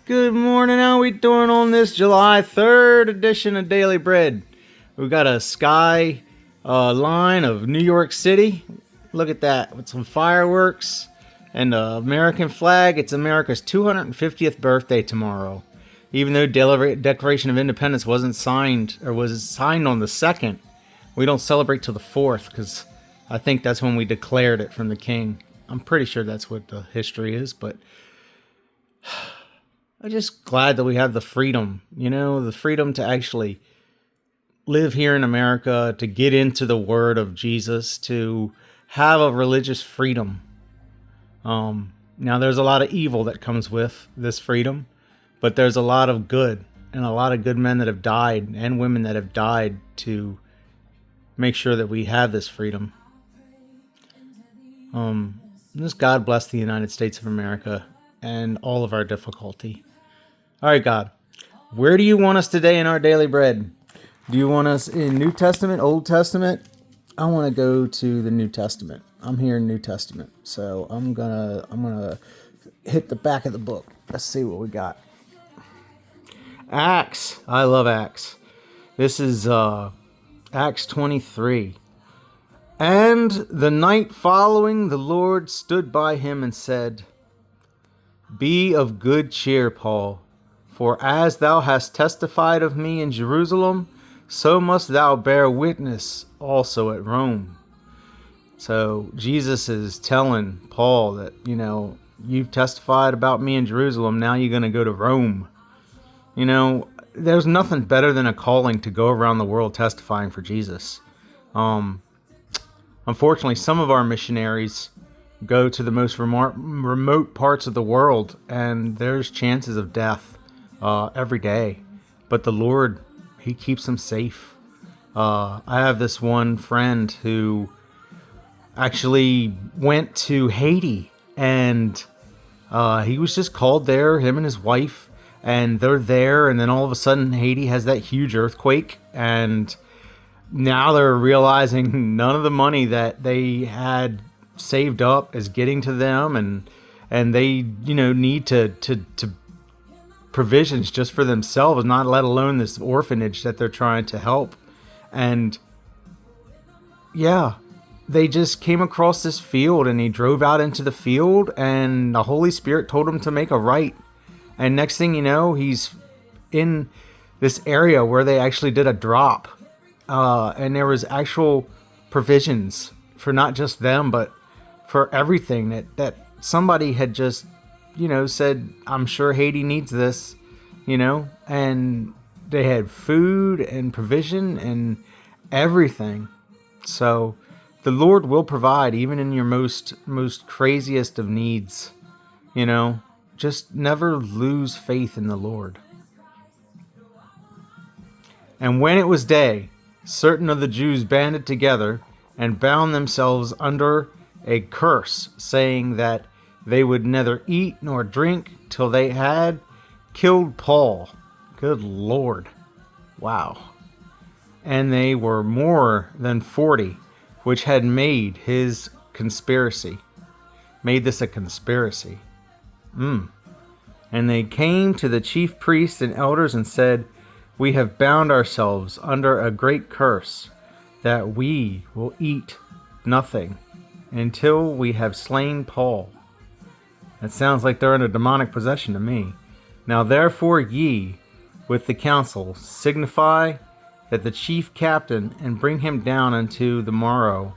Good morning. How we doing on this July 3rd edition of Daily Bread? We got a sky line of New York City. Look at that, with some fireworks and the American flag. It's America's 250th birthday tomorrow. Even though Declaration of Independence wasn't signed, or was signed on the 2nd, we don't celebrate till the 4th, because I think that's when we declared it from the king. I'm pretty sure that's what the history is, but I'm just glad that we have the freedom, the freedom to actually live here in America, to get into the word of Jesus, to have a religious freedom. Now, there's a lot of evil that comes with this freedom, but there's a lot of good, and a lot of good men that have died and women that have died to make sure that we have this freedom. Just God bless the United States of America and all of our difficulty. All right, God, where do you want us today in our daily bread? Do you want us in New Testament, Old Testament? I want to go to the New Testament. I'm here in New Testament, so I'm gonna hit the back of the book. Let's see what we got. Acts. I love Acts. This is Acts 23. And the night following, the Lord stood by him and said, "Be of good cheer, Paul. For as thou hast testified of me in Jerusalem, so must thou bear witness also at Rome." So Jesus is telling Paul that, you've testified about me in Jerusalem, now you're going to go to Rome. There's nothing better than a calling to go around the world testifying for Jesus. Unfortunately, some of our missionaries go to the most remote parts of the world, and there's chances of death every day, but the Lord, he keeps them safe. I have this one friend who actually went to Haiti, and he was just called there, him and his wife, and they're there, and then all of a sudden Haiti has that huge earthquake, and now they're realizing none of the money that they had saved up is getting to them, and they need to provisions just for themselves, not let alone this orphanage that they're trying to help. And yeah, they just came across this field, and he drove out into the field, and the Holy Spirit told him to make a right. And next thing you know, he's in this area where they actually did a drop, and there was actual provisions for not just them, but for everything that somebody had just said, "I'm sure Haiti needs this," and they had food and provision and everything. So the Lord will provide even in your most craziest of needs. Just never lose faith in the Lord. And when it was day, certain of the Jews banded together and bound themselves under a curse, saying that they would neither eat nor drink till they had killed Paul. Good Lord. Wow. And they were more than 40, which had made this a conspiracy. And they came to the chief priests and elders and said, "We have bound ourselves under a great curse, that we will eat nothing until we have slain Paul." That sounds like they're in a demonic possession to me. "Now therefore ye, with the council, signify that the chief captain, and bring him down unto the morrow,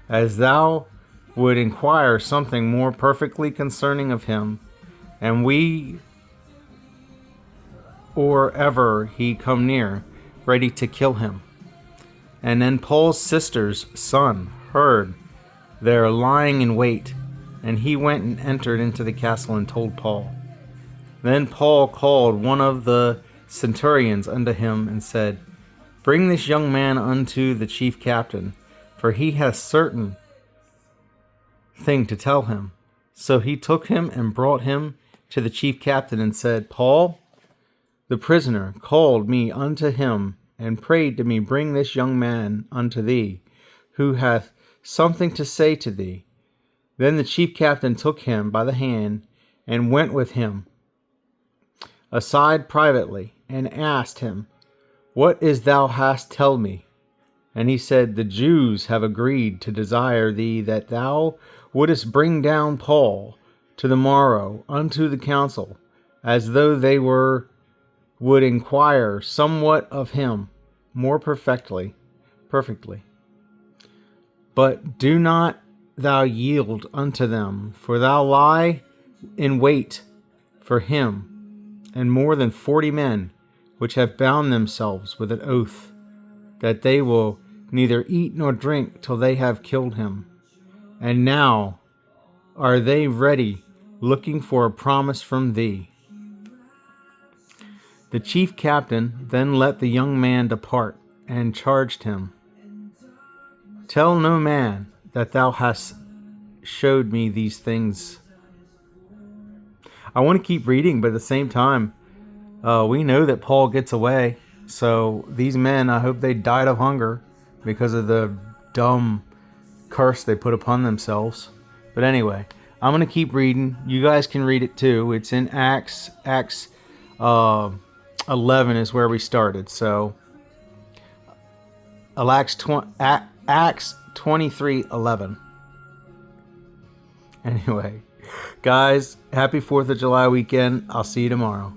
as thou would inquire something more perfectly concerning of him, and we, or ever he come near, ready to kill him." And then Paul's sister's son heard there lying in wait, and he went and entered into the castle and told Paul. Then Paul called one of the centurions unto him and said, "Bring this young man unto the chief captain, for he hath certain thing to tell him." So he took him and brought him to the chief captain and said, "Paul, the prisoner, called me unto him and prayed to me, bring this young man unto thee, who hath something to say to thee." Then the chief captain took him by the hand and went with him. aside privately and asked him, "What is thou hast tell me?" And he said, "The Jews have agreed to desire thee that thou wouldest bring down Paul to the morrow unto the council, as though they would inquire somewhat of him more perfectly. But do not thou yield unto them, for thou lie in wait for him, and more than 40 men, which have bound themselves with an oath, that they will neither eat nor drink till they have killed him. And now are they ready, looking for a promise from thee." The chief captain then let the young man depart, and charged him, "Tell no man that thou hast showed me these things." I want to keep reading, but at the same time, we know that Paul gets away. So these men, I hope they died of hunger because of the dumb curse they put upon themselves. But anyway, I'm going to keep reading. You guys can read it too. It's in Acts 11 is where we started. So Acts 23:11. Anyway, guys, happy 4th of July weekend. I'll see you tomorrow.